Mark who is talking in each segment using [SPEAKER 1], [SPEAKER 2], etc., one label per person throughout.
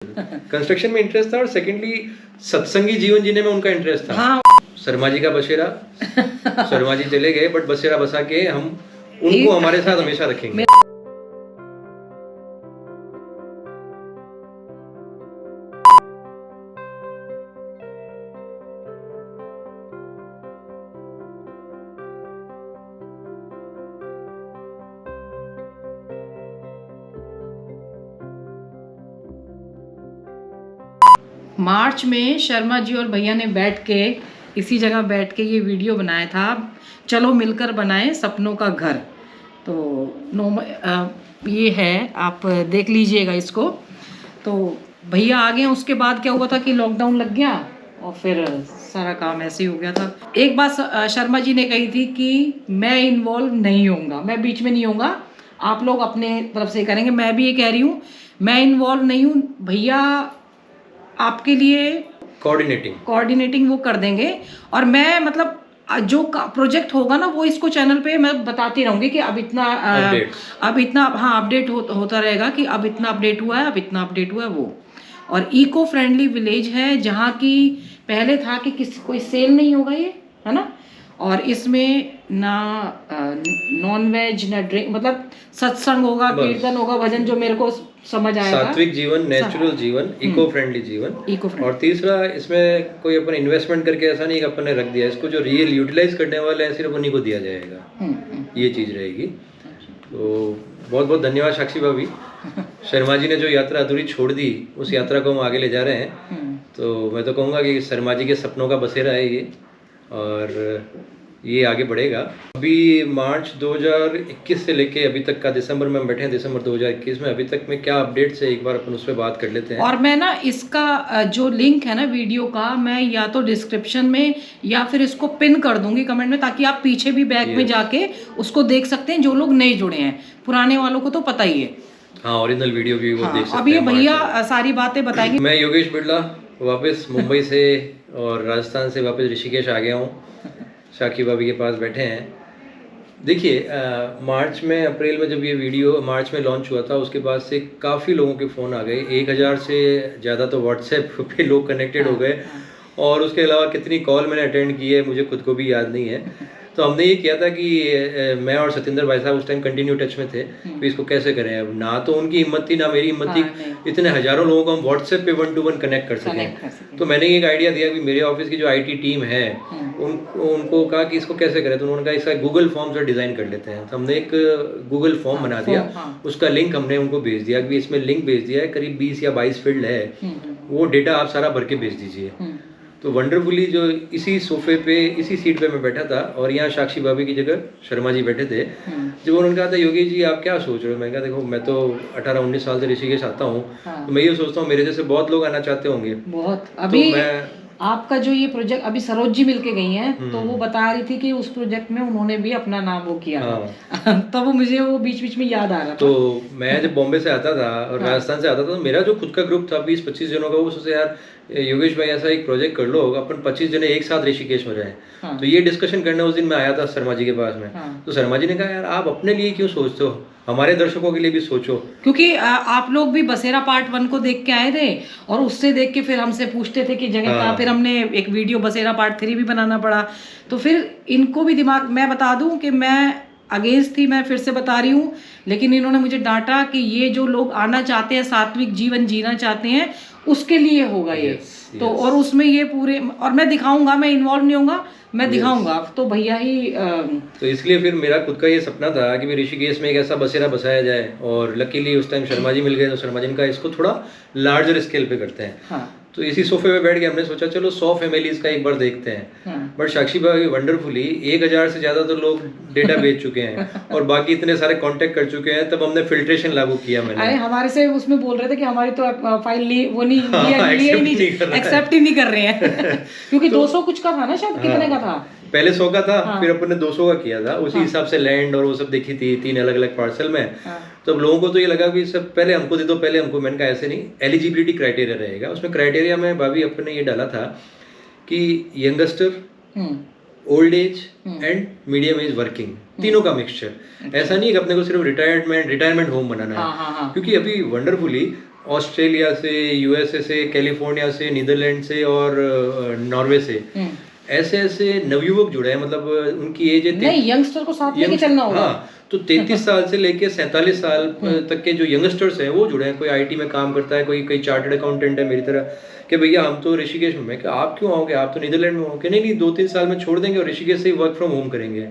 [SPEAKER 1] Construction में interest था और सेकेंडली सत्संगी जीवन जीने में उनका इंटरेस्ट था।
[SPEAKER 2] हाँ।
[SPEAKER 1] शर्मा जी का बसेरा, शर्मा जी चले गए बट बसेरा बसा के हम उनको हमारे साथ हमेशा रखेंगे।
[SPEAKER 2] मार्च में शर्मा जी और भैया ने बैठ के इसी जगह बैठ के ये वीडियो बनाया था, चलो मिलकर बनाएं सपनों का घर। तो ये है, आप देख लीजिएगा इसको। तो भैया आ गए, उसके बाद क्या हुआ था कि लॉकडाउन लग गया और फिर सारा काम ऐसे ही हो गया था। एक बात शर्मा जी ने कही थी कि मैं इन्वॉल्व नहीं होऊंगा, मैं बीच में नहीं होऊंगा, आप लोग अपने तरफ से करेंगे। मैं भी ये कह रही हूँ, मैं इन्वॉल्व नहीं हूँ, भैया आपके लिए कोऑर्डिनेटिंग वो कर देंगे। और मैं मतलब जो प्रोजेक्ट होगा ना वो इसको चैनल पे मैं बताती रहूंगी कि अब इतना हाँ अपडेट होता रहेगा कि अब इतना अपडेट हुआ है, अब इतना अपडेट हुआ है वो। और इको फ्रेंडली विलेज है, जहाँ की पहले था कि कोई सेल नहीं होगा ये, है ना। और इसमें ना नॉन वेज ना ड्रिंक, मतलब सत्संग होगा, कीर्तन होगा, भजन, जो मेरे को समझ आएगा।
[SPEAKER 1] सात्विक जीवन, नेचुरल जीवन, इको फ्रेंडली जीवन। और तीसरा, इसमें कोई अपन इन्वेस्टमेंट करके ऐसा नहीं कि अपन ने रख दिया, इसको जो रियल यूटिलाइज करने वाले हैं सिर्फ उन्हीं को दिया जाएगा। ये चीज रहेगी। तो बहुत बहुत धन्यवाद साक्षी भाभी। शर्मा जी ने जो यात्रा अधूरी छोड़ दी, उस यात्रा को हम आगे ले जा रहे हैं। तो मैं तो कहूँगा कि शर्मा जी के सपनों का बसेरा है ये, और ये आगे बढ़ेगा। अभी मार्च 2021 से लेके अभी तक का दिसंबर में हम बैठे हैं, दिसंबर 2021 में अभी तक में क्या अपडेट्स है, एक बार अपन उस पर बात कर लेते हैं।
[SPEAKER 2] और मैं ना इसका जो लिंक है ना वीडियो का, मैं या तो डिस्क्रिप्शन में या फिर इसको पिन कर दूंगी कमेंट में, ताकि आप पीछे भी बैक में जाके उसको देख सकते हैं, जो लोग नए जुड़े हैं। पुराने वालों को तो पता ही है।
[SPEAKER 1] हाँ, ओरिजिनल वीडियो भी वो देख सकते हैं।
[SPEAKER 2] अब ये भैया सारी बातें बताएंगे।
[SPEAKER 1] मैं योगेश बिड़ला वापस मुंबई से और राजस्थान से वापस ऋषिकेश आ गया हूँ, साक्षी भाभी के पास बैठे हैं। देखिए, मार्च में, अप्रैल में जब ये वीडियो मार्च में लॉन्च हुआ था, उसके बाद से काफ़ी लोगों के फ़ोन आ गए। 1000 से ज़्यादा तो व्हाट्सएप पे लोग कनेक्टेड हो गए, और उसके अलावा कितनी कॉल मैंने अटेंड की है मुझे खुद को भी याद नहीं है। तो हमने ये किया था कि मैं और सत्येंद्र भाई साहब उस टाइम कंटिन्यू टच में थे कि इसको कैसे करें। अब ना तो उनकी हिम्मत थी ना मेरी हिम्मत थी, इतने हजारों लोगों को हम व्हाट्सएप पे 1 to 1 कनेक्ट कर सकें। तो मैंने एक आइडिया दिया कि मेरे ऑफिस की जो IT टीम है उनको कहा कि इसको कैसे करें। तो उन्होंने कहा इसका गूगल फॉर्म से डिज़ाइन कर लेते हैं। तो हमने एक गूगल फॉर्म बना दिया, उसका लिंक हमने उनको भेज दिया कि इसमें लिंक भेज दिया है, करीब 20 या 22 फील्ड है, वो डेटा आप सारा भर के भेज दीजिए। तो वंडरफुली जो इसी सोफे पे, इसी सीट पे मैं बैठा था, और यहाँ साक्षी भाभी की जगह शर्मा जी बैठे थे। जब उन्होंने कहा था योगेश जी आप क्या सोच रहे हो, मैं कहा देखो मैं तो 18-19 साल से ऋषिकेश आता हूँ, तो मैं ये सोचता हूँ मेरे जैसे बहुत लोग आना चाहते होंगे।
[SPEAKER 2] बहुत। अभी आपका जो ये प्रोजेक्ट, अभी सरोज जी मिलके गई हैं, तो वो बता रही थी कि उस प्रोजेक्ट में उन्होंने भी अपना नाम वो किया। तो वो मुझे वो बीच बीच में याद आ रहा था।
[SPEAKER 1] तो मैं जब बॉम्बे से आता था और राजस्थान से आता था, तो मेरा जो खुद का ग्रुप था 20-25 जनों का, वो सोचे यार योगेश भाई ऐसा एक प्रोजेक्ट कर लो, अपन 25 जने एक साथ ऋषिकेश में जाएं। तो ये डिस्कशन करने उस दिन मैं आया था शर्मा जी के पास में। तो शर्मा जी ने कहा यार आप अपने लिए क्यों सोचते हो, हमारे दर्शकों के लिए भी सोचो। क्योंकि
[SPEAKER 2] आप लोग भी बसेरा पार्ट 1 को देख के आए थे, और उससे देख के फिर हमसे पूछते थे कि जगह कहाँ। फिर हमने एक वीडियो बसेरा पार्ट 3 भी बनाना पड़ा। तो फिर इनको भी दिमाग, मैं बता दूं कि मैं अगेंस्ट थी, मैं फिर से बता रही हूँ, लेकिन इन्होंने मुझे डांटा कि ये जो लोग आना चाहते हैं, सात्विक जीवन जीना चाहते हैं, उसके लिए होगा ये। तो और उसमें ये पूरे, और मैं दिखाऊंगा, मैं इन्वॉल्व नहीं होऊंगा, मैं दिखाऊंगा। तो भैया ही
[SPEAKER 1] तो इसलिए फिर मेरा खुद का ये सपना था कि ऋषिकेश में एक ऐसा बसेरा बसाया जाए, और लकीली उस टाइम शर्मा जी मिल गए, तो शर्मा जी का इसको थोड़ा लार्जर स्केल पे करते हैं। तो इसी सोफे पे बैठ के हमने सोचा चलो 100 फैमिलीज का एक बार देखते हैं। बट साक्षी भाई वंडरफुली 1000 से ज्यादा तो लोग डेटा बेच चुके हैं, और बाकी इतने सारे कांटेक्ट कर चुके हैं। तब हमने फिल्ट्रेशन लागू किया। मैंने,
[SPEAKER 2] अरे हमारे से उसमें बोल रहे थे कि हमारी तो फाइल एक्सेप्ट ही नहीं कर रहे हैं क्योंकि 200 कुछ का था ना, शायद कितने का था
[SPEAKER 1] पहले 100 का था। फिर अपन ने 200 का किया था, उसी हिसाब से लैंड और वो सब देखी थी 3 अलग अलग पार्सल में। तो लोगों को तो ये लगा कि सब पहले हमको दे दो, पहले हमको। मैंने कहा ऐसे नहीं, एलिजिबिलिटी क्राइटेरिया रहेगा। उसमें क्राइटेरिया में भाभी अपन ने ये डाला था कि youngster, old age and medium age working, तीनों का मिक्सचर। ऐसा नहीं कि अपने को सिर्फ रिटायरमेंट होम बनाना है। क्योंकि अभी वंडरफुली ऑस्ट्रेलिया से, यूएसए से, कैलिफोर्निया से, नीदरलैंड से और नॉर्वे से ऐसे ऐसे नवयुवक जुड़े हैं। मतलब उनकी एज है
[SPEAKER 2] नहीं, यंगस्टर को साथ लेके चलना होगा।
[SPEAKER 1] हाँ, तो 33 साल से लेके 47 साल तक के जो यंगस्टर्स हैं वो जुड़े हैं। कोई आईटी में काम करता है, कोई चार्टर्ड अकाउंटेंट है मेरी तरह, कि भैया हम तो ऋषिकेश में। मैं कि आप क्यों आओगे, आप तो नीदरलैंड में हो। कि नहीं 2-3 साल में छोड़ देंगे और ऋषिकेश से ही वर्क फ्रॉम होम करेंगे।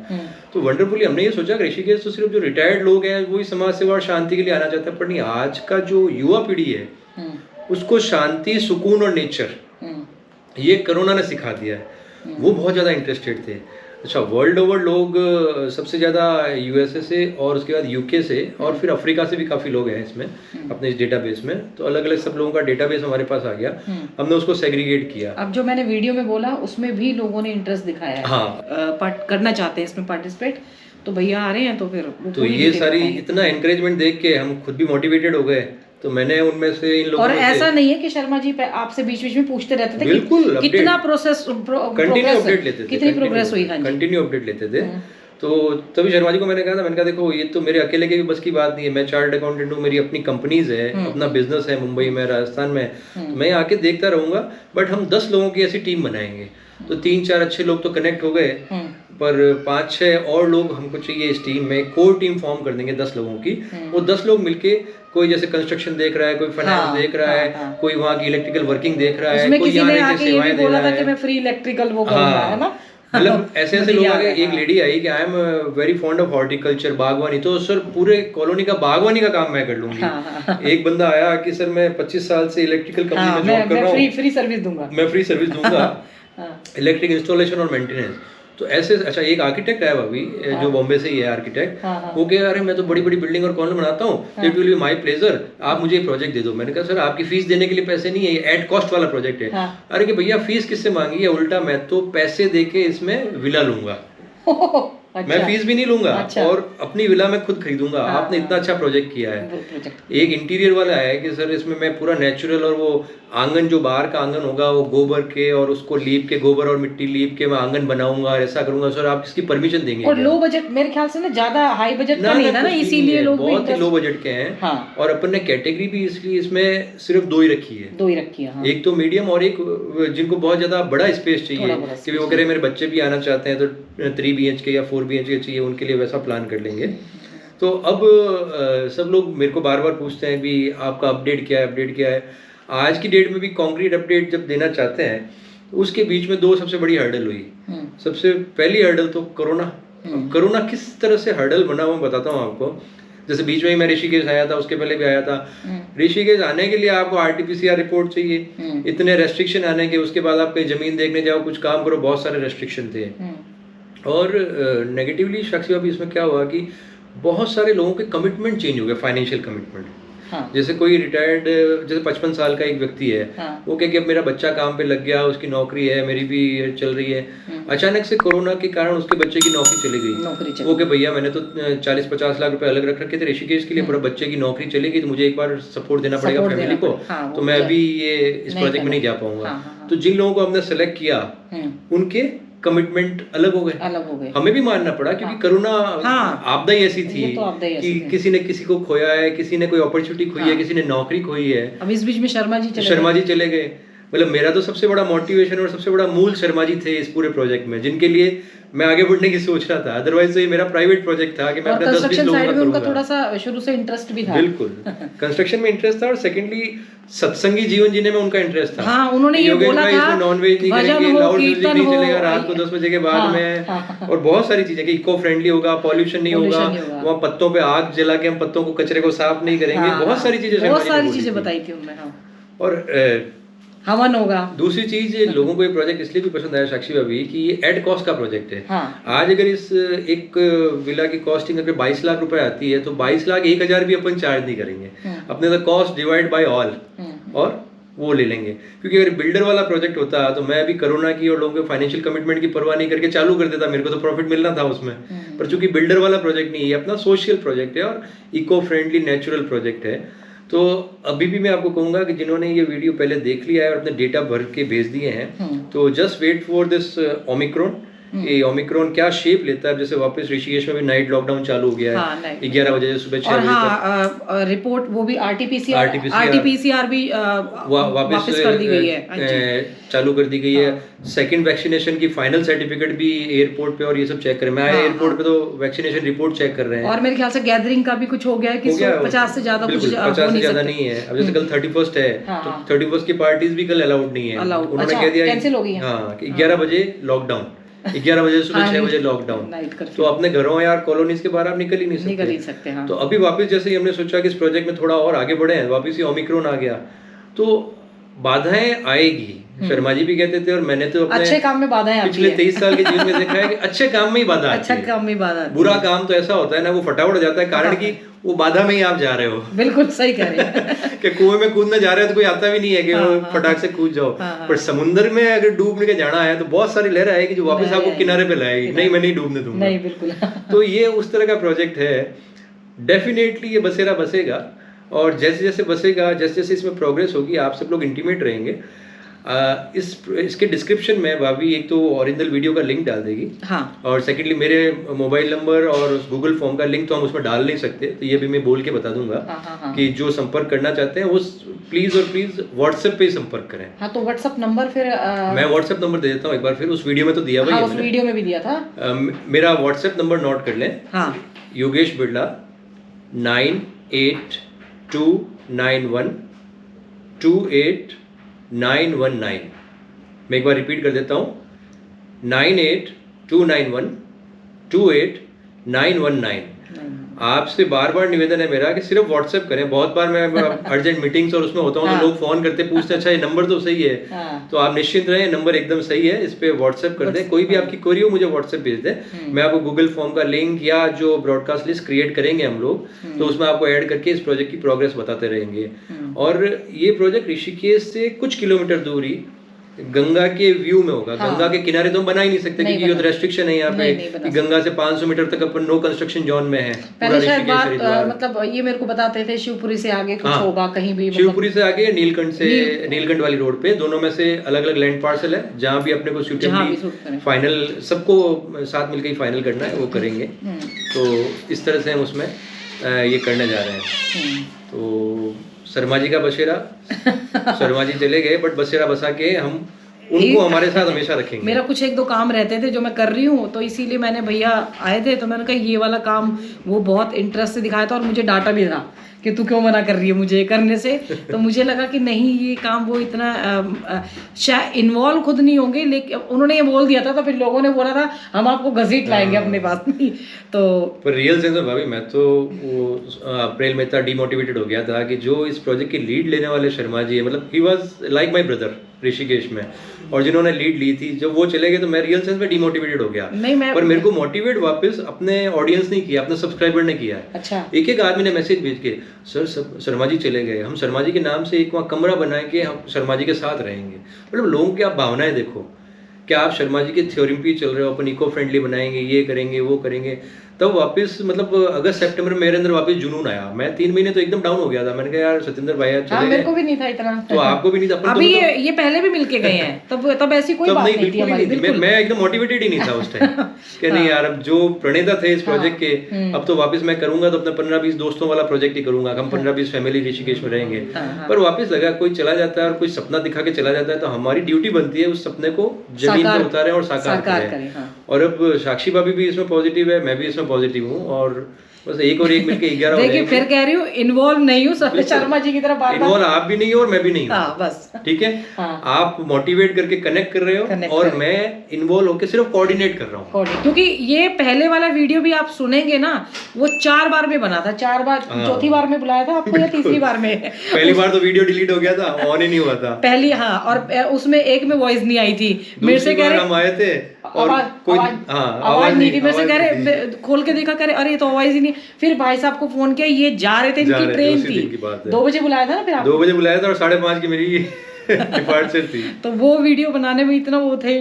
[SPEAKER 1] तो वंडरफुली हमने ये सोचा कि ऋषिकेश तो सिर्फ जो रिटायर्ड लोग हैं वही समाज सेवा और शांति के लिए आना चाहता है, पर नहीं, आज का जो युवा पीढ़ी है उसको शांति, सुकून और नेचर ये कोरोना ने सिखा दिया है। वो बहुत ज़्यादा इंटरेस्टेड थे। अच्छा, वर्ल्ड ओवर लोग सबसे ज़्यादा यूएसए से और उसके बाद यूके से और फिर अफ्रीका से भी काफ़ी लोग हैं इसमें अपने इस डेटाबेस में। तो अलग अलग सब लोगों का डेटाबेस हमारे पास आ गया, हमने उसको सेग्रीगेट किया।
[SPEAKER 2] अब जो मैंने वीडियो में बोला उसमें भी लोगों ने इंटरेस्ट दिखाया है,
[SPEAKER 1] हाँ,
[SPEAKER 2] करना चाहते हैं इसमें पार्टिसिपेट, तो भैया आ रहे हैं। तो फिर
[SPEAKER 1] तो ये सारी इतना एनकरेजमेंट देख के हम खुद भी मोटिवेटेड हो गए। तो मैंने उनमें से इन लोगों
[SPEAKER 2] और ऐसा नहीं है कि शर्मा जी आपसे बीच बीच में पूछते रहते थे
[SPEAKER 1] बिल्कुल
[SPEAKER 2] कितना प्रोसेस,
[SPEAKER 1] कंटिन्यू अपडेट लेते थे,
[SPEAKER 2] कितनी प्रोग्रेस हुई। हाँ,
[SPEAKER 1] कंटिन्यू अपडेट लेते थे। तो तभी शर्मा जी को मैंने कहा था, देखो ये तो मेरे अकेले के भी बस की बात नहीं है। मैं चार्टर्ड अकाउंटेंट हूँ, मेरी अपनी कंपनीज है, अपना बिजनेस है मुंबई में, राजस्थान में, तो मैं आके देखता रहूंगा। बट हम 10 लोगों की ऐसी टीम बनाएंगे। तो 3-4 अच्छे लोग तो कनेक्ट हो गए, पर 5-6 और लोग हमको चाहिए इस टीम में। कोर टीम फॉर्म कर देंगे 10 लोगों की। वो 10 लोग मिलके, कोई जैसे कंस्ट्रक्शन देख रहा है, कोई फाइनेंस देख रहा है, कोई वहाँ की इलेक्ट्रिकल वर्किंग देख रहा है, कोई यहाँ की सेवाएं दे रहा है।
[SPEAKER 2] मैं फ्री इलेक्ट्रिकल वो करूंगा, है ना।
[SPEAKER 1] मतलब ऐसे ऐसे लोग आगे। एक लेडी आई कि I am very fond of horticulture, बागवानी, तो सर पूरे कॉलोनी का बागवानी का काम मैं कर लूंगी। एक बंदा आया कि सर मैं 25 साल से इलेक्ट्रिकल कंपनी में जॉब कर रहा हूँ,
[SPEAKER 2] फ्री सर्विस दूंगा,
[SPEAKER 1] मैं फ्री सर्विस दूंगा इलेक्ट्रिक इंस्टॉलेशन और मेंटेनेंस। तो ऐसे। अच्छा, एक आर्किटेक्ट है अभी जो बॉम्बे से ही है आर्किटेक्ट, वो कह अरे मैं तो बड़ी बड़ी बिल्डिंग और कॉलोनी बनाता हूँ, it will be my pleasure, आप मुझे प्रोजेक्ट दे दो। मैंने कहा सर आपकी फीस देने के लिए पैसे नहीं है, ये एट कॉस्ट वाला प्रोजेक्ट है। अरे कि भैया फीस किससे मांगी है, उल्टा मैं तो पैसे दे के इसमें विला लूंगा। अच्छा, मैं फीस भी नहीं लूंगा। अच्छा, और अपनी विला में खुद खरीदूंगा। आपने इतना अच्छा प्रोजेक्ट किया है। एक इंटीरियर वाला है कि सर इसमें मैं पूरा नेचुरल, और वो आंगन जो बाहर का आंगन होगा वो गोबर के, और उसको लीप के, गोबर और मिट्टी लीप के मैं आंगन बनाऊंगा, ऐसा करूंगा। सर आप इसकी परमिशन देंगे? और
[SPEAKER 2] लो बजट, मेरे ख्याल से ना ज्यादा हाई बजट का नहीं था ना, इसीलिए लोग
[SPEAKER 1] बहुत ही लो बजट के हैं। हाँ। और अपन ने कैटेगरी भी इसलिए इसमें सिर्फ 2 ही रखी है। हाँ। एक तो मीडियम और एक जिनको बहुत ज्यादा बड़ा स्पेस चाहिए, कि वो कह रहे मेरे बच्चे भी आना चाहते हैं तो 3 BHK या 4 BHK चाहिए, उनके लिए वैसा प्लान कर लेंगे। तो अब सब लोग मेरे को बार बार पूछते हैं भी आपका अपडेट क्या है। आज की डेट में भी कॉन्क्रीट अपडेट जब देना चाहते हैं तो उसके बीच में 2 सबसे बड़ी हर्डल हुई। सबसे पहली हर्डल तो कोरोना किस तरह से हर्डल बना हुआ बताता हूँ आपको। जैसे बीच में ही मैं ऋषिकेश आया था, उसके पहले भी आया था। ऋषिकेश आने के लिए आपको RT-PCR रिपोर्ट चाहिए, इतने रेस्ट्रिक्शन आने के, उसके बाद आप कहीं जमीन देखने जाओ, कुछ काम करो, बहुत सारे रेस्ट्रिक्शन थे। और नेगेटिवली शख्स अभी इसमें क्या हुआ कि बहुत सारे लोगों के कमिटमेंट चेंज हो गए, फाइनेंशियल कमिटमेंट। हाँ। जैसे कोई रिटायर्ड, जैसे 55 साल का एक व्यक्ति है, हाँ। वो कहे कि अब मेरा बच्चा काम पे लग गया, उसकी नौकरी है, मेरी भी चल रही है। अचानक से कोरोना के कारण उसके बच्चे की नौकरी चली गई। वो कि भैया मैंने तो 40-50 लाख रुपए अलग रख रखे थे ऋषिकेश के लिए, पर बच्चे की नौकरी चली गई तो मुझे एक बार सपोर्ट देना पड़ेगा फैमिली को। तो मैं अभी ये इस प्रोजेक्ट में नहीं जा पाऊंगा। तो जिन लोगों को हमने सेलेक्ट किया उनके कमिटमेंट अलग हो गए। हमें भी मानना पड़ा, क्योंकि कोरोना आपदा ही ऐसी थी कि किसी ने किसी को खोया है, किसी ने कोई अपॉर्चुनिटी खोई है, किसी ने नौकरी खोई है।
[SPEAKER 2] अब इस बीच में शर्मा जी
[SPEAKER 1] चले गए। मतलब मेरा तो सबसे बड़ा मोटिवेशन और सबसे बड़ा मूल शर्मा जी थे इस पूरे प्रोजेक्ट में, जिनके लिए मैं आगे बढ़ने की सोच रहा था। अदरवाइज तो ये मेरा प्राइवेट प्रोजेक्ट था कि मैं अपने 10-20 लोगों का करूंगा।
[SPEAKER 2] थोड़ा सा शुरू से इंटरेस्ट भी था।
[SPEAKER 1] बिल्कुल, कंस्ट्रक्शन में इंटरेस्ट था, और सेकंडली सत्संगी जीवन जीने में उनका इंटरेस्ट था।
[SPEAKER 2] हाँ, उन्होंने ये बोला था
[SPEAKER 1] इसमें नॉनवेज नहीं करेंगे, लाउड म्यूजिक नहीं चलेगा रात को 10 बजे के बाद में, और बहुत सारी चीजें कि इको फ्रेंडली होगा, पॉल्यूशन नहीं होगा, वहाँ पत्तों पे आग जला के हम पत्तों को, कचरे को साफ नहीं करेंगे। बहुत सारी चीजें
[SPEAKER 2] बताई थी उन्होंने।
[SPEAKER 1] और
[SPEAKER 2] हवन होगा।
[SPEAKER 1] दूसरी चीज, लोगों को ये प्रोजेक्ट इसलिए भी पसंद आया साक्षी भाभी कि ये एड कॉस्ट का प्रोजेक्ट है। हाँ। आज अगर इस एक विला की कॉस्टिंग अगर 22 लाख रुपए आती है तो 22 लाख 1,000 भी अपन चार्ज नहीं करेंगे, अपने the cost divide by all, और वो ले लेंगे। क्योंकि अगर बिल्डर वाला प्रोजेक्ट होता तो मैं अभी कोरोना की और लोगों के फाइनेंशियल कमिटमेंट की परवाह नहीं करके चालू कर देता, मेरे को तो प्रॉफिट मिलना था उसमें। पर चूंकि बिल्डर वाला प्रोजेक्ट नहीं है, अपना सोशल प्रोजेक्ट है और इको फ्रेंडली नेचुरल प्रोजेक्ट है। तो अभी भी मैं आपको कहूंगा कि जिन्होंने ये वीडियो पहले देख लिया है और अपने डेटा भर के भेज दिए हैं, तो just wait for this Omicron, कि ओमिक्रॉन क्या शेप लेता है। जैसे वापस ऋषिकेश में भी नाइट लॉकडाउन चालू हो गया है,
[SPEAKER 2] हाँ,
[SPEAKER 1] 11 बजे से सुबह 6
[SPEAKER 2] और
[SPEAKER 1] बजे तक।
[SPEAKER 2] हाँ रिपोर्ट वो भी आरटीपीसीआर भी वापस कर दी गई है,
[SPEAKER 1] चालू कर दी गई है। सेकंड वैक्सीनेशन की फाइनल सर्टिफिकेट भी एयरपोर्ट पे और ये सब चेक कर रहे हैं। मैं एयरपोर्ट पे तो वैक्सीनेशन रिपोर्ट चेक कर रहे हैं।
[SPEAKER 2] और मेरे ख्याल से गैदरिंग का भी कुछ हो गया है कि 50 से ज्यादा कुछ
[SPEAKER 1] 50 से ज्यादा नहीं है। अब जैसे कल 31 है तो 31 की पार्टीज भी कल अलाउड नहीं है, उन्होंने कह दिया कैंसिल हो गई है। हाँ, 11 बजे लॉकडाउन, 11 बजे सुबह 6 बजे लॉकडाउन। तो अपने घरों यार कॉलोनीज के बाहर आप निकल ही नहीं सकते। तो अभी वापस जैसे ही हमने सोचा कि इस प्रोजेक्ट में थोड़ा और आगे बढ़े हैं, वापस ही ओमिक्रॉन आ गया तो बाधाएं आएगी। शर्मा जी भी कहते थे और मैंने तो अपने
[SPEAKER 2] अच्छे काम में बाधाएं आती
[SPEAKER 1] पिछले 23 साल के जीवन में देखा है कि अच्छे काम में ही बाधा आती है।
[SPEAKER 2] अच्छा काम में बाधा,
[SPEAKER 1] बुरा काम तो ऐसा होता है ना वो फटाफट हो जाता है, कारण कि वो बाधा में ही आप जा रहे हो।
[SPEAKER 2] बिल्कुल सही कह रहे हैं
[SPEAKER 1] कि कुएं में कूदने जा रहे हो तो कोई आता भी नहीं है कि वो फटाक से कूद जाओ। पर समुद्र में अगर डूबने के जाना है तो बहुत सारी लहर आएगी जो वापस आपको किनारे पे लाएगी। नहीं, मैं नहीं डूबने दूंगा।
[SPEAKER 2] नहीं, बिल्कुल।
[SPEAKER 1] तो ये उस तरह का प्रोजेक्ट है। डेफिनेटली ये बसेरा बसेगा और जैसे जैसे बसेगा, जैसे जैसे इसमें प्रोग्रेस होगी, आप सब लोग इंटीमेट रहेंगे। इसके डिस्क्रिप्शन में भाभी एक तो ओरिजिनल वीडियो का लिंक डाल देगी। हाँ। और सेकेंडली मेरे मोबाइल नंबर और गूगल फॉर्म का लिंक तो हम उसमें डाल नहीं सकते, तो ये भी मैं बोल के बता दूंगा। हाँ। कि जो संपर्क करना चाहते हैं वो प्लीज व्हाट्सएप पे ही संपर्क करें। हाँ, तो व्हाट्सएप नंबर फिर मैं व्हाट्सएप नंबर दे देता हूँ एक बार, फिर उस वीडियो में तो दिया हुआ है। उस वीडियो में भी दिया था। मेरा व्हाट्सएप नंबर नोट कर लें। हाँ। योगेश बिरला 9829128919। मैं एक बार रिपीट कर देता हूँ, 9829128919। आपसे बार बार निवेदन है मेरा कि सिर्फ व्हाट्सएप करें। बहुत बार मैं अर्जेंट मीटिंग्स और उसमें होता हूँ तो लोग फोन करते पूछते अच्छा ये नंबर तो सही है। तो आप निश्चिंत रहें, नंबर एकदम सही है, इस पे व्हाट्सएप कर दें। कोई भी आपकी क्वेरी हो मुझे व्हाट्सएप भेज दें। मैं आपको गूगल फॉर्म का लिंक या जो ब्रॉडकास्ट लिस्ट क्रिएट करेंगे हम लोग तो उसमें आपको ऐड करके इस प्रोजेक्ट की प्रोग्रेस बताते रहेंगे। और ये प्रोजेक्ट ऋषिकेश से कुछ किलोमीटर दूरी गंगा के व्यू में होगा। हाँ। गंगा के किनारे तो हम बना ही नहीं सकते क्योंकि ये तो रेस्ट्रिक्शन है यहाँ पे कि गंगा से 500 मीटर तक अपन नो कंस्ट्रक्शन जोन में है। पहले शायद बात मतलब ये मेरे को बताते थे शिवपुरी से आगे कुछ होगा कहीं भी, शिवपुरी से आगे नीलकंठ वाली रोड पे, दोनों में से अलग अलग लैंड पार्सल है जहाँ भी अपने को सूटेबली फाइनल सबको साथ मिलकर ही फाइनल करना है वो करेंगे। तो इस तरह से हम उसमें ये करने जा रहे हैं। तो शर्मा जी का बसेरा शर्मा जी चले गए बट बसेरा बसा के हम उनको हमारे साथ हमेशा रखेंगे। मेरा कुछ एक दो काम रहते थे जो मैं कर रही हूँ तो इसीलिए मैंने भैया आए थे तो मैंने कहा ये वाला काम वो बहुत इंटरेस्ट से दिखाया था और मुझे डांटा भी था कि तू क्यों मना कर रही है मुझे करने से। तो मुझे लगा कि नहीं ये काम वो इतना शायद इन्वॉल्व खुद नहीं होंगे, लेकिन उन्होंने ये बोल दिया था तो फिर लोगों ने बोला था हम आपको घसीट लाएंगे अपने पास नहीं। तो पर रियल सेंस में भाभी मैं तो वो अप्रैल में इतना डिमोटिवेटेड हो गया था कि जो इस प्रोजेक्ट की लीड लेने वाले शर्मा जी है, मतलब he was like my brother Rishikesh में, और जिन्होंने लीड ली थी जब वो चले गए तो मैं रियल सेंस में डिमोटिवेटेड हो गया। नहीं मैं पर मेरे को मोटिवेट वापस अपने ऑडियंस ने किया, अपने सब्सक्राइबर ने किया। अच्छा। एक एक आदमी ने मैसेज भेज के सर शर्मा जी चले गए, हम शर्मा जी के नाम से एक वहाँ कमरा बनाए के हम शर्मा जी के साथ रहेंगे। मतलब लोगों की आप भावनाएं देखो, क्या आप शर्मा जी के थ्योरी पे चल रहे हो, अपन इको फ्रेंडली बनाएंगे, ये करेंगे वो करेंगे, तब वापस मतलब अगस्त सितंबर में मेरे अंदर वापस जुनून आया। मैं 3 महीने तो एकदम डाउन हो गया था। मैंने कहा यार सतेंद्र भाई चले गए। मेरे को भी नहीं था इतना, तो आपको भी नहीं था। अभी ये पहले भी मिलके गए हैं तब ऐसी कोई बात नहीं थी हमारी। मैं एकदम मोटिवेटेड ही नहीं था उस टाइम कि नहीं यार अब जो प्रणेता थे इस प्रोजेक्ट के अब तो वापस मैं करूंगा तो अपने 15-20 दोस्तों वाला प्रोजेक्ट ही करूंगा, हम 15-20 फैमिली ऋषिकेश में रहेंगे। पर वापस लगा कोई चला जाता है और कोई सपना दिखा के चला जाता है तो हमारी ड्यूटी बनती है उस सपने को जमीन पे उतारें और साकार करें। और अब साक्षी भाभी भी इसमें पॉजिटिव है, मैं भी इसमें पॉजिटिव हूँ और बस एक और एक मिलके 11 हो जाएंगे। फिर कह रही हूँ इन्वॉल्व नहीं हूँ शर्मा जी की तरह बार-बार। इन्वॉल्व आप भी नहीं हो और मैं भी नहीं हूँ। हाँ, बस ठीक है। हाँ। आप मोटिवेट करके कनेक्ट कर रहे हो और मैं इन्वॉल्व होकर सिर्फ कोऑर्डिनेट कर रहा हूँ। क्योंकि ये पहले वाला वीडियो भी आप सुनेंगे ना वो 4 बार में बना था, 4 बार। चौथी बार में बुलाया था आपको या तीसरी बार में? पहली बार तो वीडियो डिलीट हो गया था, ऑन ही नहीं हुआ था पहली। हाँ, और उसमें एक में वॉइस नहीं आई थी। मेरे से कह रहे हम आए थे और कोई आवाज नहीं थी। मेरे से कह रहे खोल के देखा, करे अरे ये तो आवाज ही नहीं। फिर भाई साहब को फोन किया, ये जा रहे थे, इनकी ट्रेन थी, 2 बजे बुलाया था ना। फिर 2 बजे बुलाया था और 5:30 की मेरी डिपार्चर थी। तो वो वीडियो बनाने में इतना वो थे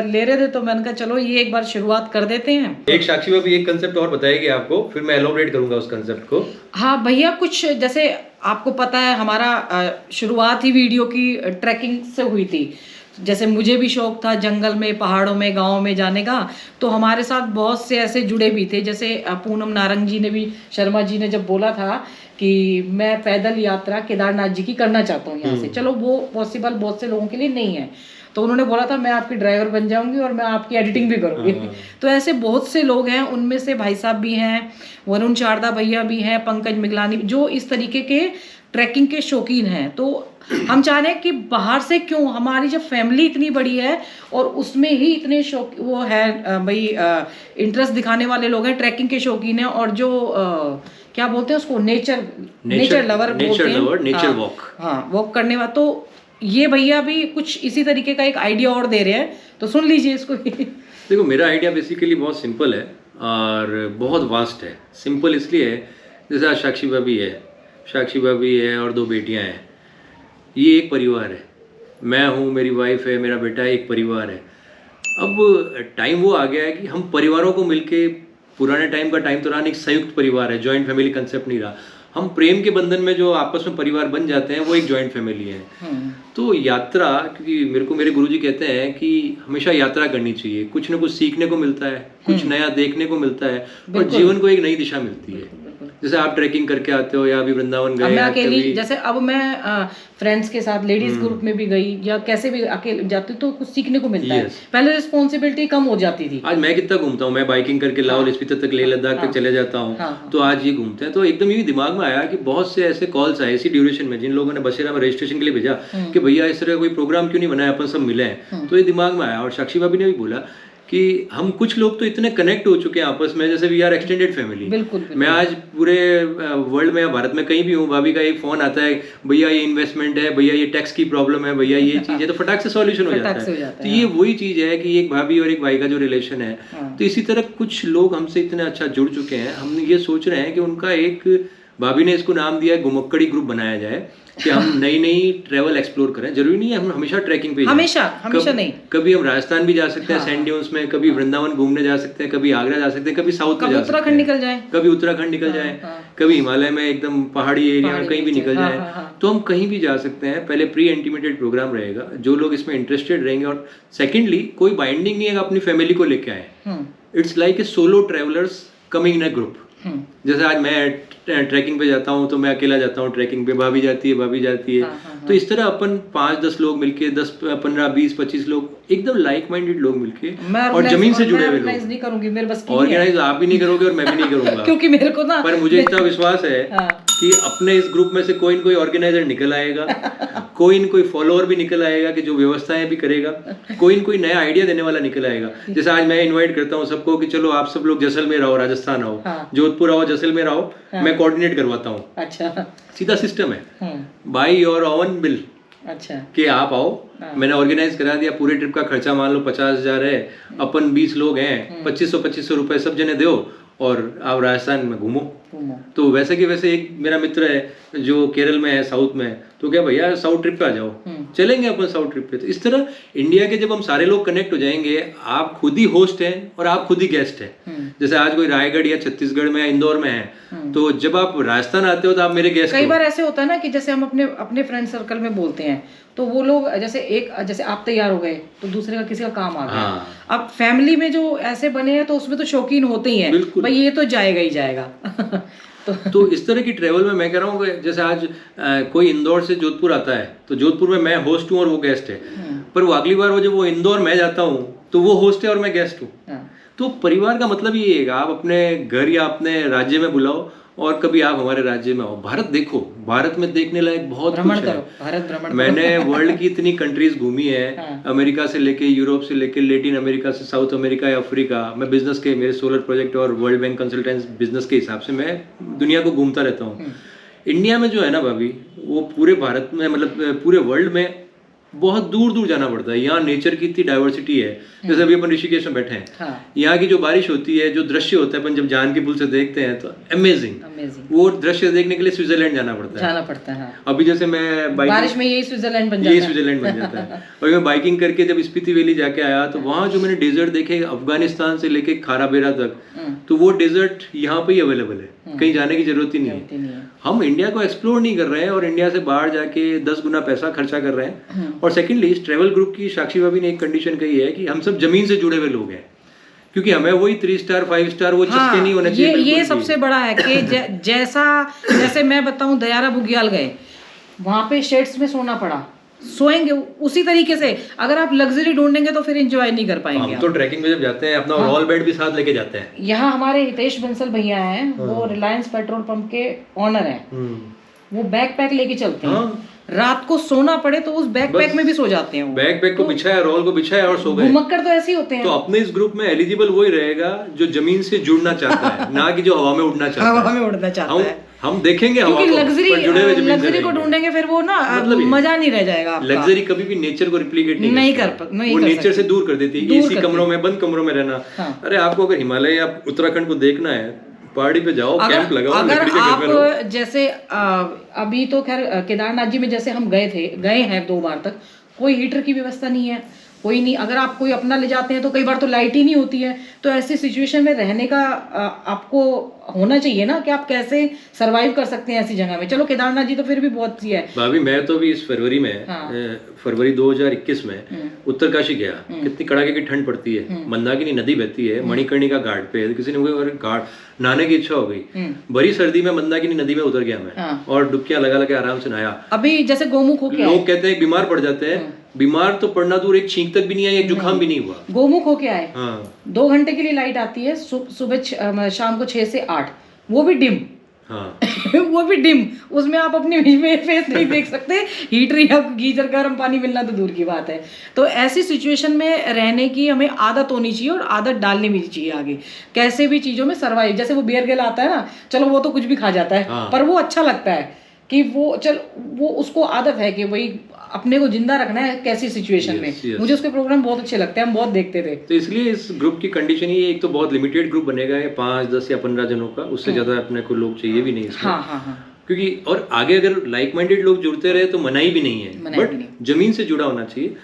[SPEAKER 1] ले रहे थे तो मैंने कहा चलो ये एक बार शुरुआत कर देते हैं। एक साक्षी में भी एक कंसेप्ट और बताएगी आपको, फिर मैं एलोबरेट करूंगा उस कंसेप्ट को। हाँ भैया, कुछ जैसे आपको पता है हमारा शुरुआत ही वीडियो की ट्रैकिंग से हुई थी,
[SPEAKER 2] जैसे मुझे भी शौक था जंगल में, पहाड़ों में, गाँव में जाने का, तो हमारे साथ बहुत से ऐसे जुड़े भी थे। जैसे पूनम नारंग जी ने भी, शर्मा जी ने जब बोला था कि मैं पैदल यात्रा केदारनाथ जी की करना चाहता हूँ यहाँ से, चलो वो पॉसिबल बहुत से लोगों के लिए नहीं है, तो उन्होंने बोला था मैं आपकी ड्राइवर बन जाऊंगी और मैं आपकी एडिटिंग भी करूंगी। तो ऐसे बहुत से लोग हैं, उनमें से भाई साहब भी हैं, वरुण शारदा भैया भी हैं, पंकज मिगलानी, जो इस तरीके के ट्रैकिंग के शौकीन हैं। तो हम चाह रहे हैं कि बाहर से क्यों, हमारी जब फैमिली इतनी बड़ी है और उसमें ही इतने शौक वो है भाई इंटरेस्ट दिखाने वाले लोग हैं, ट्रैकिंग के शौकीन हैं, और जो क्या बोलते हैं उसको, नेचर लवर बोलते हैं,
[SPEAKER 1] नेचर वॉक,
[SPEAKER 2] हाँ वॉक करने वाला। तो ये भैया भी कुछ इसी तरीके का एक आइडिया और दे रहे हैं, तो सुन लीजिए इसको।
[SPEAKER 1] देखो मेरा आइडिया बेसिकली बहुत सिंपल है और बहुत वास्ट है। सिंपल इसलिए है, जैसे आज साक्षी भाभी है और 2 बेटियां हैं, ये एक परिवार है। मैं हूँ, मेरी वाइफ है, मेरा बेटा है, एक परिवार है। अब टाइम वो आ गया है कि हम परिवारों को मिलके, पुराने टाइम का टाइम तो रहा नहीं, संयुक्त परिवार है, जॉइंट फैमिली कंसेप्ट नहीं रहा। हम प्रेम के बंधन में जो आपस में परिवार बन जाते हैं वो एक जॉइंट फैमिली है। तो यात्रा, क्योंकि मेरे गुरुजी कहते हैं कि हमेशा यात्रा करनी चाहिए, कुछ ना कुछ सीखने को मिलता है, कुछ नया देखने को मिलता है और जीवन को एक नई दिशा मिलती है। जैसे आप ट्रैकिंग करके आते हो या अभी वृंदावन गए,
[SPEAKER 2] मैं अकेली, जैसे अब मैं फ्रेंड्स के साथ लेडीज ग्रुप में भी गई या कैसे भी अकेले जाती हूँ तो कुछ सीखने को मिलता है। पहले रिस्पॉन्सिबिलिटी कम हो जाती थी। आज
[SPEAKER 1] मैं कितना घूमता हूँ, मैं बाइकिंग करके लाहौल स्पीति तक, लेह लद्दाख तक चले जाता हूँ। तो आज ये घूमते हैं तो एकदम ये दिमाग में आया कि बहुत से ऐसे कॉल्स आए इसी ड्यूरेशन में, जिन लोगों ने बसेरा में रजिस्ट्रेशन के लिए भेजा कि भैया इस तरह कोई प्रोग्राम क्यों नहीं बनाया, अपन सब मिले हैं। तो ये दिमाग में आया और साक्षी भाभी ने भी बोला कि हम कुछ लोग तो इतने कनेक्ट हो चुके हैं आपस में, जैसे वी आर एक्सटेंडेड फैमिली। मैं आज पूरे वर्ल्ड में या भारत में कहीं भी हूँ, भाभी का एक फोन आता है, भैया ये इन्वेस्टमेंट है, भैया ये टैक्स की प्रॉब्लम है, भैया ये चीज है, तो फटाक से सॉल्यूशन हो जाता है। तो ये वही चीज है कि एक भाभी और एक भाई का जो रिलेशन है। तो इसी तरह कुछ लोग हमसे इतने अच्छा जुड़ चुके हैं, हम ये सोच रहे हैं कि उनका एक, भाभी ने इसको नाम दिया है घुमक्कड़ी ग्रुप बनाया जाए, कि हम नई ट्रैवल एक्सप्लोर करें। जरूरी नहीं है हम हमेशा ट्रैकिंग पे
[SPEAKER 2] हमेशा नहीं,
[SPEAKER 1] कभी हम राजस्थान भी जा सकते हैं, सैंड ड्यून्स में, कभी वृंदावन घूमने जा सकते हैं, कभी आगरा जा सकते हैं, कभी साउथ में जा सकते हैं,
[SPEAKER 2] उत्तराखंड निकल जाए,
[SPEAKER 1] कभी उत्तराखंड निकल जाए, कभी हिमालय में एकदम पहाड़ी एरिया में कहीं भी निकल जाए। तो हम कहीं भी जा सकते हैं। पहले प्री इंटीमेटेड प्रोग्राम रहेगा, जो लोग इसमें इंटरेस्टेड रहेंगे, और सेकेंडली कोई बाइंडिंग नहीं है, अपनी फैमिली को लेके आए। It's like a solo travellers coming in a group. जैसे आज मैं ट्रैकिंग पे जाता हूँ तो मैं अकेला जाता हूँ ट्रैकिंग पे, भाभी जाती है। तो इस तरह अपन 5-10 लोग मिलके, 10-15-20-25 लोग एकदम लाइक माइंडेड लोग मिलके, और जमीन से जुड़े हुए लोग।
[SPEAKER 2] नहीं करूंगी, मेरे बस
[SPEAKER 1] ऑर्गेनाइज आप भी नहीं करोगे और मैं भी नहीं करूंगा
[SPEAKER 2] क्योंकि मेरे को ना, पर
[SPEAKER 1] मुझे इतना विश्वास है कि अपने इस ग्रुप में से कोई न कोई ऑर्गेनाइजर निकल आएगा, कोई न कोई फॉलोअर भी निकल आएगा कि जो व्यवस्थाएं भी करेगा, कोई न कोई नया आइडिया देने वाला निकल आएगा। जैसे आज मैं इनवाइट करता हूँ सबको कि चलो आप सब लोग जैसलमेर आओ, राजस्थान आओ, जोधपुर आओ, जैसलमेर आओ, मैं कोऑर्डिनेट करवाता हूँ।
[SPEAKER 2] अच्छा,
[SPEAKER 1] सीधा सिस्टम है, बाई योर ओवन बिल।
[SPEAKER 2] अच्छा,
[SPEAKER 1] कि आप आओ, मैंने ऑर्गेनाइज करा दिया, पूरे ट्रिप का खर्चा मान लो 50,000 है, अपन 20 लोग हैं, 2500 रुपए सब जने दो और आप राजस्थान में घूमो। तो वैसे कि वैसे एक मेरा मित्र है जो केरल में है, साउथ में, तो क्या भैया साउथ ट्रिप पे आ जाओ, चलेंगे अपन साउथ ट्रिप पे। तो इस तरह इंडिया के जब हम सारे लोग कनेक्ट हो जाएंगे, आप खुद ही होस्ट हैं और आप खुद ही गेस्ट हैं। जैसे आज कोई रायगढ़ या छत्तीसगढ़ में या इंदौर में है, तो जब आप राजस्थान आते हो तो आप मेरे गेस्ट।
[SPEAKER 2] कई बार ऐसे होता है ना कि जैसे हम अपने फ्रेंड सर्कल में बोलते हैं तो वो लोग, जैसे आप तैयार हो गए तो दूसरे का किसी का काम आ गया। अब फैमिली में जो ऐसे बने हैं तो उसमें तो शौकीन होते ही हैं, भाई ये तो जाएगा ही जाएगा।
[SPEAKER 1] तो इस तरह की ट्रेवल में मैं कह रहा हूँ, जैसे आज कोई इंदौर से जोधपुर आता है तो जोधपुर में मैं होस्ट हूँ और वो गेस्ट है, पर वो अगली बार जब वो इंदौर मैं जाता हूँ तो वो होस्ट है और मैं गेस्ट हूँ। तो परिवार का मतलब ये है, आप अपने घर या अपने राज्य में बुलाओ और कभी आप हमारे राज्य में आओ। भारत देखो, भारत में देखने लायक बहुत कुछ है।
[SPEAKER 2] भारत भ्रमण
[SPEAKER 1] मैंने वर्ल्ड की इतनी कंट्रीज घूमी है, अमेरिका से लेके, यूरोप से लेके, लेटिन अमेरिका से साउथ अमेरिका या अफ्रीका। मैं बिजनेस के, मेरे सोलर प्रोजेक्ट और वर्ल्ड बैंक कंसल्टेंट्स बिजनेस के हिसाब से मैं दुनिया को घूमता रहता हूँ। इंडिया में जो है ना भाभी, वो पूरे भारत में, मतलब पूरे वर्ल्ड में बहुत दूर दूर जाना पड़ता है। यहाँ नेचर की इतनी डाइवर्सिटी है। जैसे अभी अपन ऋषिकेश में बैठे हैं, यहाँ की जो बारिश होती है, जो दृश्य होता है, अपन जब जान की पुल से देखते हैं तो अमेजिंग। वो दृश्य देखने के लिए स्विट्जरलैंड जाना पड़ता है। अभी जैसे मैं
[SPEAKER 2] बारिश में यही स्विट्जरलैंड बन
[SPEAKER 1] जाता है। और मैं बाइकिंग करके जब स्पीति वैली जाके आया तो वहाँ जो मैंने डेजर्ट देखे अफगानिस्तान से लेके खाराबेरा तक, तो वो डेजर्ट यहाँ पे ही अवेलेबल है, कहीं जाने की जरूरत ही नहीं है। हम इंडिया को एक्सप्लोर नहीं कर रहे हैं और इंडिया से बाहर जाके 10 गुना पैसा खर्चा कर रहे हैं और सेकेंडली इस ट्रैवल ग्रुप की साक्षी भाभी ने एक कंडीशन कही है कि हम सब जमीन से जुड़े हुए लोग हैं, क्योंकि हमें वही 3 स्टार 5 स्टार वो चस्के नहीं होना चाहिए।
[SPEAKER 2] ये सबसे बड़ा है कि जैसे मैं बताऊं, दयारा बुग्याल गए, वहां पे शेड्स में सोना पड़ा, सोएंगे उसी तरीके से। अगर आप लग्जरी ढूंढेंगे तो फिर एंजॉय नहीं कर पाएंगे।
[SPEAKER 1] हम तो ट्रैकिंग में जब जाते हैं अपना रॉल बेड भी साथ लेके जाते हैं।
[SPEAKER 2] यहाँ हमारे हितेश बंसल भैया हैं, वो रिलायंस पेट्रोल पंप के ऑनर हैं, वो बैकपैक लेके चलते हैं। रात को सोना पड़े तो उस बैकपैक में भी सो जाते हैं।
[SPEAKER 1] बैकपैक को बिछाया, रोल को बिछाया और सो गए।
[SPEAKER 2] घुमक्कड़ तो ऐसे ही होते हैं।
[SPEAKER 1] तो अपने इस ग्रुप में एलिजिबल वही रहेगा जो जमीन से जुड़ना चाहता है, ना कि जो हवा में उड़ना चाहता है।
[SPEAKER 2] हवा में उड़ना चाहता है।
[SPEAKER 1] हम देखेंगे हवा
[SPEAKER 2] क्योंकि
[SPEAKER 1] को,
[SPEAKER 2] लग्जरी को ढूंढेंगे फिर वो ना मजा नहीं रह जाएगा।
[SPEAKER 1] लग्जरी कभी भी नेचर को रिप्लिकेट नहीं कर वो नेचर से दूर कर देती है। एसी कमरों में, बंद कमरों में रहना। अरे आपको अगर हिमालय या उत्तराखंड को देखना है, पहाड़ी पे जाओ, कैंप लगाओ,
[SPEAKER 2] अगर आप जैसे अभी तो खैर केदारनाथ जी में जैसे हम गए हैं 2 बार तक, कोई हीटर की व्यवस्था नहीं है, कोई नहीं। अगर आप कोई अपना ले जाते हैं तो कई बार तो लाइट ही नहीं होती है। तो ऐसी सिचुएशन में रहने का आपको होना चाहिए ना कि आप कैसे सरवाइव कर सकते हैं ऐसी जगह में। चलो केदारनाथ जी तो फिर भी बहुत सी है।
[SPEAKER 1] भाभी मैं तो भी इस फरवरी में फरवरी 2021 में उत्तरकाशी गया। कितनी कड़ाके की ठंड पड़ती है, मंदाकिनी नदी बहती है मणिकर्णिका घाट पे। किसी ने मुझे घाट नहाने की इच्छा हो गई, बड़ी सर्दी में मंदाकिनी नदी में उतर गया मैं और डुबकियां लगा लगा आराम से नहाया।
[SPEAKER 2] अभी जैसे गोमुख होके
[SPEAKER 1] लोग कहते हैं बीमार पड़ जाते हैं, बीमार तो पड़ना दूर, एक छींक तक भी नहीं आई, एक जुकाम भी नहीं हुआ।
[SPEAKER 2] गोमुख होके आए, 2 घंटे के लिए लाइट आती है, सुबह शाम को 6 से 8, वो भी डिम। वो भी डिम, उसमें आप अपने फेस नहीं देख सकते। हीटर या गीजर गर्म पानी मिलना तो दूर की बात है। तो ऐसी सिचुएशन में रहने की हमें आदत होनी चाहिए और आदत डालनी भी चाहिए आगे, कैसे भी चीजों में सर्वाइव। जैसे वो बियर गेल आता है ना, चलो वो तो कुछ भी खा जाता है, पर वो अच्छा लगता है कि वो उसको आदत है कि वही अपने को जिंदा रखना है कैसी सिचुएशन में। मुझे उसके प्रोग्राम बहुत अच्छे लगते हैं, हम बहुत देखते थे।
[SPEAKER 1] तो इसलिए इस ग्रुप की कंडीशन ये, एक तो बहुत लिमिटेड ग्रुप बनेगा, 5, 10 या 15 जनों का, उससे ज्यादा अपने को लोग चाहिए भी नहीं इसमें। क्योंकि और आगे अगर लाइक माइंडेड लोग जुड़ते रहे तो मनाही भी नहीं है, बट जमीन से जुड़ा होना चाहिए।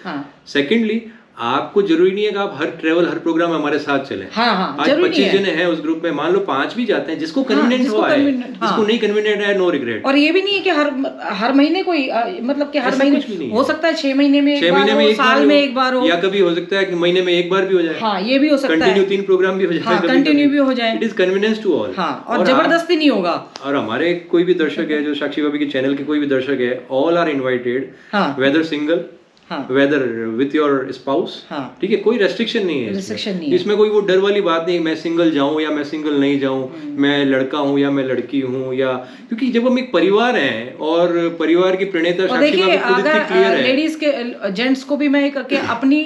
[SPEAKER 1] सेकेंडली आपको जरूरी नहीं है कि आप हर ट्रेवल हर प्रोग्राम हमारे साथ चले।
[SPEAKER 2] आज
[SPEAKER 1] 25 जने हैं उस ग्रुप में, मान लो 5 भी जाते हैं, जिसको कन्वीनियंट हुआ है, जिसको नहीं कन्वीनियंट है, नो रिग्रेट।
[SPEAKER 2] और ये भी नहीं है कि हर महीने कोई मतलब कि हर महीने हो सकता है, 6 महीने में
[SPEAKER 1] 6 महीने में,
[SPEAKER 2] साल में एक बार हो,
[SPEAKER 1] या कभी हो सकता है कि महीने में एक बार भी हो जाए।
[SPEAKER 2] हाँ, ये भी हो सकता है।
[SPEAKER 1] कंटिन्यू 3 प्रोग्राम भी हो जाए,
[SPEAKER 2] कंटिन्यू भी हो जाए।
[SPEAKER 1] It is convenience to all.
[SPEAKER 2] और जबरदस्ती नहीं होगा।
[SPEAKER 1] और हमारे कोई भी दर्शक है जो साक्षी भाभी के चैनल के कोई भी दर्शक है, all are invited, whether single whether with your spouse. ठीक है, कोई रेस्ट्रिक्शन नहीं है इसमें कोई वो डर वाली बात नहीं, मैं सिंगल जाऊं या मैं सिंगल नहीं जाऊं, मैं लड़का हूं या मैं लड़की हूं, या क्योंकि जब हम एक परिवार हैं और परिवार की प्रणेता साक्षी भाभी खुद इतनी क्लियर है।
[SPEAKER 2] लेडीज के जेंट्स को भी मैं अपनी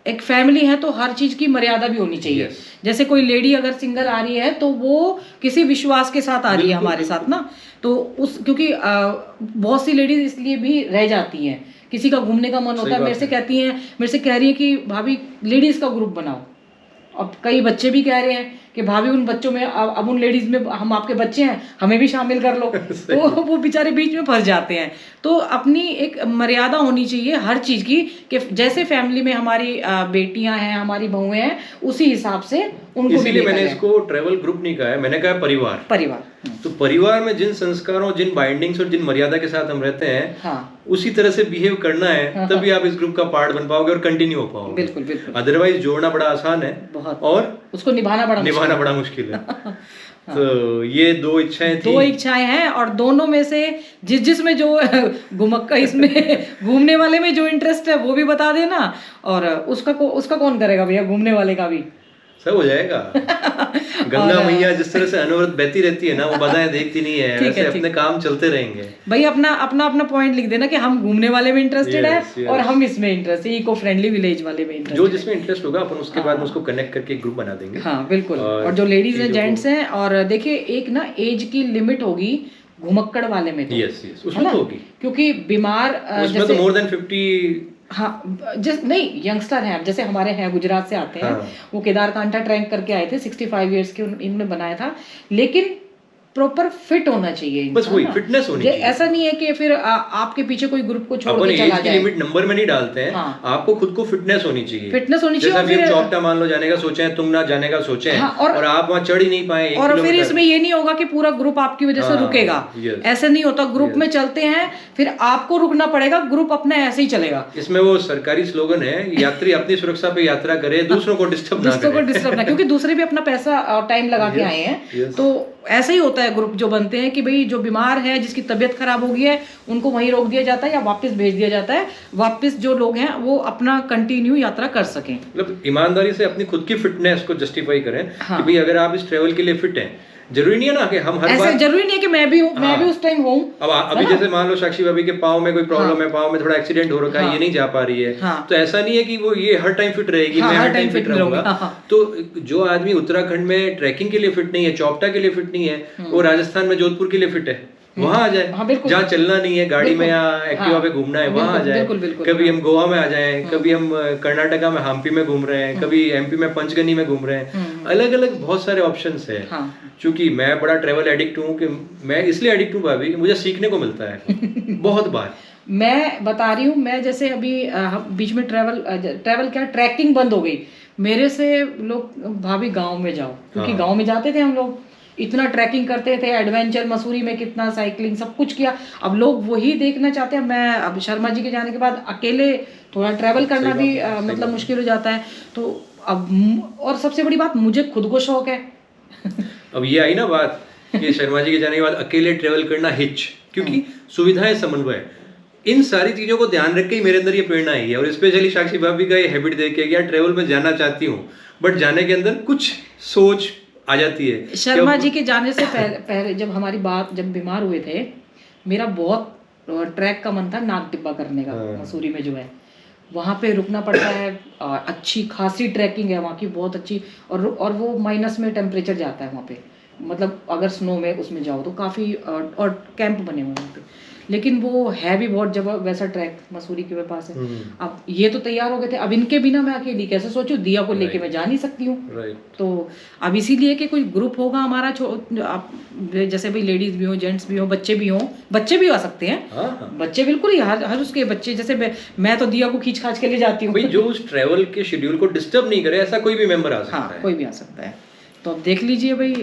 [SPEAKER 2] एक फैमिली है तो हर चीज की मर्यादा भी होनी चाहिए। जैसे कोई लेडी अगर सिंगल आ रही है तो वो किसी विश्वास के साथ आ रही है हमारे साथ ना, तो क्योंकि बहुत सी लेडीज इसलिए भी रह जाती हैं, किसी का घूमने का मन होता है, मेरे से कह रही है कि भाभी लेडीज का ग्रुप बनाओ। अब कई बच्चे भी कह रहे हैं कि भाभी उन बच्चों में, अब उन लेडीज में हम आपके बच्चे हैं, हमें भी शामिल कर लो। तो वो बेचारे बीच में फंस जाते हैं। तो अपनी एक मर्यादा होनी चाहिए हर चीज की, कि जैसे फैमिली में हमारी बेटियां हैं, हमारी बहुएं हैं, उसी हिसाब से उनको।
[SPEAKER 1] इसीलिए मैंने इसको ट्रैवल ग्रुप नहीं कहा है, मैंने कहा परिवार। तो परिवार में जिन संस्कारों, जिन बाइंडिंग्स और जिन मर्यादा के साथ हम रहते हैं, उसी तरह से बिहेव करना है, तभी आप इस ग्रुप का पार्ट बन पाओगे और कंटिन्यू हो पाओगे।
[SPEAKER 2] बिल्कुल।
[SPEAKER 1] अदरवाइज जोड़ना बड़ा आसान है और
[SPEAKER 2] उसको निभाना
[SPEAKER 1] बड़ा मुश्किल है। तो ये 2 इच्छाएं
[SPEAKER 2] हैं और दोनों में से जिसमें जो घुमक्का इसमें घूमने वाले में जो इंटरेस्ट है वो भी बता देना, और उसका कौन करेगा भैया, घूमने वाले का भी
[SPEAKER 1] सब हो जाएगा। गंगा मैया जिस तरह से अनवरत बहती रहती है ना, वो बाधाएं देखती नहीं है, वैसे अपने काम चलते रहेंगे।
[SPEAKER 2] भाई अपना पॉइंट लिख देना कि हम घूमने वाले में इंटरेस्टेड है और हम इसमें इंटरेस्ट है, इको फ्रेंडली विलेज वाले में इंटरेस्ट।
[SPEAKER 1] जो जिसमें इंटरेस्ट होगा अपन उसके बाद उसको कनेक्ट करके ग्रुप बना देंगे।
[SPEAKER 2] हाँ बिल्कुल। और जो लेडीज हैं, जेंट्स हैं, और देखिए एक ना एज की लिमिट होगी घुमक्कड़ वाले में,
[SPEAKER 1] उसमें तो होगी,
[SPEAKER 2] क्योंकि बीमार
[SPEAKER 1] उसमें तो मोर देन 50।
[SPEAKER 2] नहीं, यंगस्टर हैं, जैसे हमारे हैं, गुजरात से आते हैं, वो केदारकांठा ट्रैक करके आए थे, 65 इयर्स के इन्होंने बनाया था। लेकिन प्रॉपर फिट होना चाहिए
[SPEAKER 1] बस
[SPEAKER 2] इंसान
[SPEAKER 1] वही
[SPEAKER 2] ना।
[SPEAKER 1] फिटनेस होनी चाहिए।
[SPEAKER 2] ऐसा नहीं है कि फिर आपके पीछे कोई ग्रुप को छोड़
[SPEAKER 1] अपन
[SPEAKER 2] के चला
[SPEAKER 1] एज की
[SPEAKER 2] जाए।
[SPEAKER 1] लिमिट नंबर में नहीं डालते हैं।
[SPEAKER 2] हाँ।
[SPEAKER 1] आपको खुद को फिटनेस होनी चाहिए।
[SPEAKER 2] फिटनेस होनी चाहिए।
[SPEAKER 1] जैसे
[SPEAKER 2] और
[SPEAKER 1] अभी हम
[SPEAKER 2] फिर
[SPEAKER 1] चौपटा मान लो जाने का सोचे हैं, तुम ना जाने का सोचे हैं,
[SPEAKER 2] हाँ,
[SPEAKER 1] और आप वहाँ चढ़ ही नहीं पाए 1
[SPEAKER 2] और फिर
[SPEAKER 1] किलोमीटर।
[SPEAKER 2] इसमें ये नहीं होगा कि पूरा ग्रुप आपकी वजह से
[SPEAKER 1] हाँ,
[SPEAKER 2] रुकेगा।
[SPEAKER 1] yes,
[SPEAKER 2] ऐसे नहीं होता। Group
[SPEAKER 1] yes.
[SPEAKER 2] में चलते हैं, फिर आपको रुकना पड़ेगा, ग्रुप अपने ऐसे ही चलेगा।
[SPEAKER 1] इसमें वो सरकारी स्लोगन है, यात्री अपनी सुरक्षा पे यात्रा करे, दूसरों को डिस्टर्ब ना
[SPEAKER 2] दूसरों को
[SPEAKER 1] करे।
[SPEAKER 2] डिस्टर्ब ना, क्योंकि दूसरे भी अपना पैसा और टाइम लगा के
[SPEAKER 1] Yes,
[SPEAKER 2] आए हैं।
[SPEAKER 1] yes.
[SPEAKER 2] तो ऐसे ही होता है ग्रुप जो बनते हैं कि भाई जो बीमार है, जिसकी तबीयत खराब हो गई है, उनको वहीं रोक दिया जाता है या वापस भेज दिया जाता है। वापस जो लोग हैं वो अपना कंटिन्यू यात्रा कर सकें।
[SPEAKER 1] मतलब ईमानदारी से अपनी खुद की फिटनेस को जस्टिफाई करें।
[SPEAKER 2] हाँ।
[SPEAKER 1] कि भाई अगर आप इस ट्रेवल के लिए फिट हैं, जरूरी नहीं है ना कि हम हर
[SPEAKER 2] ऐसे
[SPEAKER 1] बार,
[SPEAKER 2] जरूरी नहीं है कि मैं भी हूँ, मैं
[SPEAKER 1] हाँ।
[SPEAKER 2] भी उस टाइम हूँ।
[SPEAKER 1] अब अभी जैसे मान लो साक्षी भाभी के पाँव में कोई प्रॉब्लम है, पाँव में थोड़ा एक्सीडेंट हो रखा है,
[SPEAKER 2] हाँ।
[SPEAKER 1] ये नहीं जा पा रही है,
[SPEAKER 2] हाँ।
[SPEAKER 1] तो ऐसा नहीं है कि वो ये हर टाइम फिट रहेगी।
[SPEAKER 2] हाँ,
[SPEAKER 1] मैं
[SPEAKER 2] हर
[SPEAKER 1] हर टाइम फिट रहूंगा।
[SPEAKER 2] हाँ।
[SPEAKER 1] तो जो आदमी उत्तराखंड में ट्रैकिंग के लिए फिट नहीं है, चौपटा के लिए फिट नहीं है, वो राजस्थान में जोधपुर के लिए फिट है, वहां आ जाए।
[SPEAKER 2] हाँ, बिल्कुल।
[SPEAKER 1] जहाँ चलना नहीं है, गाड़ी में या एक्टिवा पे घूमना है, वहां आ जाए।
[SPEAKER 2] बिल्कुल, बिल्कुल,
[SPEAKER 1] कभी हम गोवा में आ जाएं, कभी हम कर्नाटका में हम्पी में घूम रहे हैं, कभी एमपी में पंचगनी में घूम रहे हैं। अलग अलग बहुत सारे ऑप्शंस है।
[SPEAKER 2] हाँ।
[SPEAKER 1] चूंकि मैं बड़ा ट्रेवल एडिक्ट हूँ, कि मैं इसलिए एडिक्ट हूँ भाभी कि मुझे सीखने को मिलता है बहुत बार।
[SPEAKER 2] मैं बता रही हूँ, मैं जैसे अभी बीच में ट्रैवल क्या ट्रैकिंग बंद हो गई मेरे से। लोग भाभी गांव में जाओ, क्योंकि
[SPEAKER 1] हाँ।
[SPEAKER 2] गांव में जाते थे हम लोग, इतना ट्रैकिंग करते थे, एडवेंचर मसूरी में कितना साइकिलिंग सब कुछ किया। अब लोग वही देखना चाहते हैं। मैं अब शर्मा जी के जाने के बाद अकेले थोड़ा ट्रैवल करना भी मतलब मुश्किल हो जाता है। तो अब और सबसे बड़ी बात, मुझे खुद को शौक है।
[SPEAKER 1] अब ये आई ना बात कि शर्मा जी के जाने के बाद अकेले ट्रेवल करना हिच, क्योंकि सुविधाएं समन्वय, इन सारी चीजों को ध्यान रख के ही मेरे अंदर ये प्रेरणा आई है। और स्पेशली साक्षी भाभी का ये हैबिट देख के, यार ट्रेवल में जाना चाहती हूँ, बट जाने के अंदर कुछ सोच आ जाती है।
[SPEAKER 2] शर्मा जी के जाने से पहले जब हमारी बात, जब बीमार हुए थे, मेरा बहुत ट्रैक का मन था नाग टिब्बा करने का। मसूरी में जो है वहाँ पे रुकना पड़ता है, अच्छी खासी ट्रैकिंग है वहाँ की, बहुत अच्छी। और वो माइनस में टेम्परेचर जाता है वहाँ पे, मतलब अगर स्नो में उसमें जाओ तो काफ़ी, और कैंप बने हुए वहाँ पे। लेकिन वो है भी बहुत जब वैसा ट्रैक मसूरी के पास है। अब ये तो तैयार हो गए थे, अब इनके बिना मैं अकेली कैसे सोचूं, दिया को लेके मैं जा नहीं सकती हूँ। तो अब इसीलिए कि कोई ग्रुप होगा हमारा, जैसे भाई लेडीज भी हो, जेंट्स भी हो, बच्चे भी हो, बच्चे भी आ सकते हैं।
[SPEAKER 1] हाँ।
[SPEAKER 2] बच्चे बिल्कुल ही हर उसके बच्चे, जैसे मैं तो दिया को खींच खाच के ले जाती हूँ।
[SPEAKER 1] भाई जो उस ट्रेवल के शेड्यूल को डिस्टर्ब नहीं करे, ऐसा कोई भी मेंबर आ सकता है।
[SPEAKER 2] कोई भी आ सकता है। तो अब देख लीजिए भाई,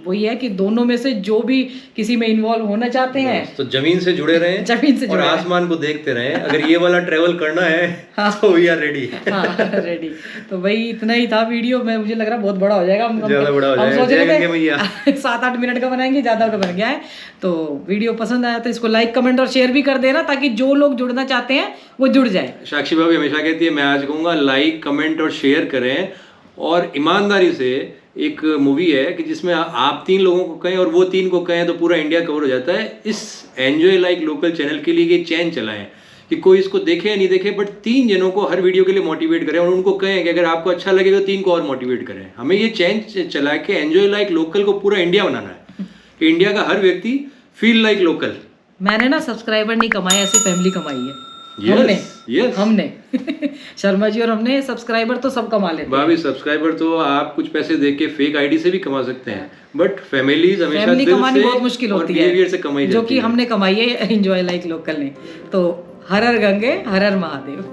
[SPEAKER 2] वही है कि दोनों में से जो भी किसी में इन्वॉल्व होना चाहते हैं,
[SPEAKER 1] तो जमीन से जुड़े रहें,
[SPEAKER 2] जमीन से
[SPEAKER 1] और आसमान को देखते रहें। अगर ये वाला ट्रेवल करना है तो वी आर रेडी।
[SPEAKER 2] हाँ, रेडी। तो भाई इतना ही था वीडियो में, मुझे लग रहा बहुत बड़ा हो जाएगा।
[SPEAKER 1] ज्यादा बड़ा हो
[SPEAKER 2] हम
[SPEAKER 1] जाएगा,
[SPEAKER 2] सोच रहे
[SPEAKER 1] जय गंगे मैया।
[SPEAKER 2] थे 7-8 मिनट का बनाएंगे, ज्यादा का बन गया है। तो वीडियो पसंद आया तो इसको लाइक, कमेंट और शेयर भी कर देना, ताकि जो लोग जुड़ना चाहते हैं वो जुड़ जाए।
[SPEAKER 1] साक्षी भाभी हमेशा कहती है, मैं आज कहूँगा लाइक, कमेंट और शेयर करें। और ईमानदारी से, एक मूवी है कि जिसमें आप 3 लोगों को कहें और वो 3 को कहें तो पूरा इंडिया कवर हो जाता है। इस एंजॉय लाइक लोकल चैनल के लिए ये चैन चलाएं कि कोई इसको देखे या नहीं देखे, बट 3 जनों को हर वीडियो के लिए मोटिवेट करें, और उनको कहें कि अगर आपको अच्छा लगे तो 3 को और मोटिवेट करें। हमें ये चैन चला के एंजॉय लाइक लोकल को पूरा इंडिया बनाना है, कि इंडिया का हर व्यक्ति फील लाइक लोकल।
[SPEAKER 2] मैंने ना सब्सक्राइबर नहीं कमाए, ऐसी फैमिली कमाई है।
[SPEAKER 1] Yes.
[SPEAKER 2] हमने शर्मा जी और हमने। सब्सक्राइबर तो सब कमा लेते हैं
[SPEAKER 1] भाभी, सब्सक्राइबर तो आप कुछ पैसे दे के फेक आईडी से भी कमा सकते हैं, बट फैमिलीज हमेशा
[SPEAKER 2] फैमिली
[SPEAKER 1] दिल
[SPEAKER 2] कमानी
[SPEAKER 1] से
[SPEAKER 2] बहुत मुश्किल
[SPEAKER 1] और
[SPEAKER 2] होती
[SPEAKER 1] बिहेवियर से
[SPEAKER 2] है,
[SPEAKER 1] कमाई
[SPEAKER 2] जो
[SPEAKER 1] जाती
[SPEAKER 2] कि
[SPEAKER 1] है।
[SPEAKER 2] हमने कमाई है एंजॉय लाइक लोकल ने। तो हर हर गंगे, हर हर महादेव।